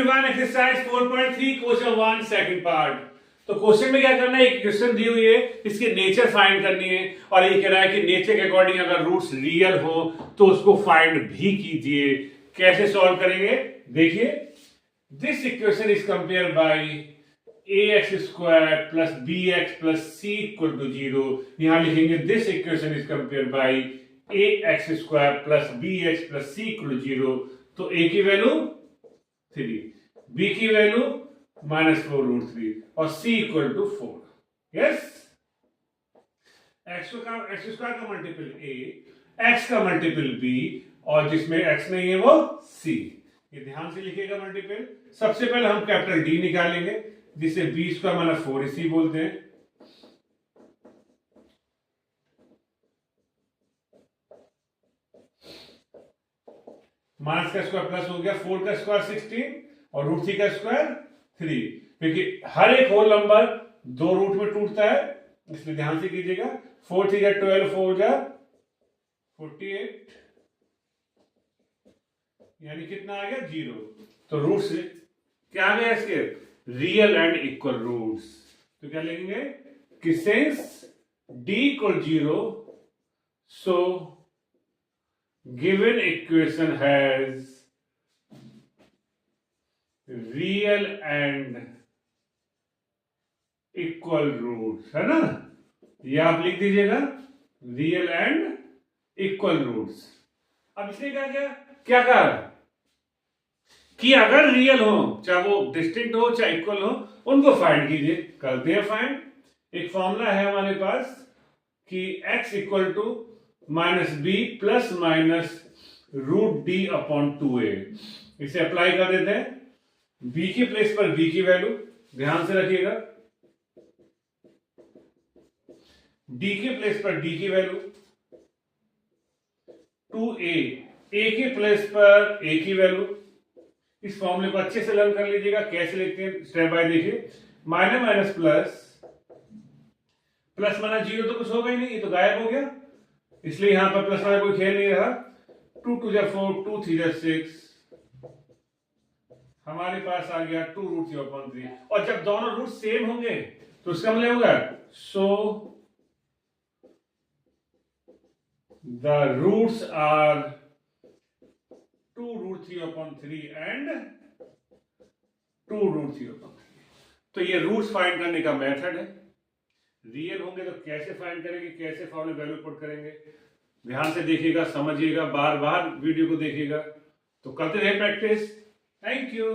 Everyone, exercise 4.3 question 1 second part. तो question में क्या करना है, एक क्वेश्चन दी हुई है, इसकी नेचर फाइंड करनी है और ये कह रहा है कि नेचर के अकॉर्डिंग अगर रूट्स रियल हो तो उसको फाइंड भी कीजिए। कैसे सॉल्व करेंगे देखिए। This equation is compare by ax square plus bx plus c equal to 0। यहां लिखेंगे this equation is compare by ax square plus bx plus c equal to 0। तो a की वैल्यू 3, b की वैल्यू -4√3 और c equal to 4। Yes, x square का multiple a, x का multiple b और जिसमें x नहीं है वो c। ये ध्यान से लिखिएगा मल्टीपल। सबसे पहले हम कैपिटल D निकालेंगे जिसे b स्क्वायर माइनस 4ac बोलते हैं। माइनस का स्क्वायर प्लस हो गया, 4 का स्क्वायर 16 और √3 का स्क्वायर 3, क्योंकि हर एक होल नंबर दो रूट में टूटता है, इसलिए ध्यान से कीजिएगा। 4 3 12, 4 जा 48, यानी कितना आ गया 0। तो रूट से क्या आ गया इसके रियल एंड इक्वल रूट्स। तो क्या लिखेंगे कि since d equal 0 so given equation has real and equal roots, है ना। ये आप लिख दीजिएगा रियल एंड इक्वल रूट्स। अब इसने क्या कहा कि अगर रियल हो, चाहे वो डिस्टिंक्ट हो चाहे इक्वल हो, उनको फाइंड कीजिए। करते हैं फाइंड। एक फॉर्मूला है हमारे पास कि x equal to -b plus minus √d upon 2a। इसे अप्लाई कर देते हैं। b की प्लेस पर b की वैल्यू ध्यान से रखिएगा, d के प्लेस पर d की वैल्यू, 2a, a के प्लेस पर a की वैल्यू। इस फॉर्मूले को अच्छे से लर्न कर लीजिएगा। कैसे लिखते हैं स्टेप बाय देखिए। Minus minus plus, plus minus 0 तो कुछ होगा ही नहीं, ये तो गायब हो गया, इसलिए यहां पर प्लस वाला कोई खेल नहीं रहा। 2 2 जा 4, 2 3 जा 6, हमारे पास आ गया 2√3/3। और जब दोनों रूट सेम होंगे तो इसका मतलब होगा so the roots are 2√3/3 and 2√3/3। तो ये रूट्स फाइंड करने का मेथड है। रियल होंगे तो कैसे फाइंड करेंगे, कैसे फॉर्मूले वैल्यू पुट करेंगे, ध्यान से देखिएगा, समझिएगा, बार बार वीडियो को देखिएगा। तो करते रहे प्रैक्टिस। Thank you.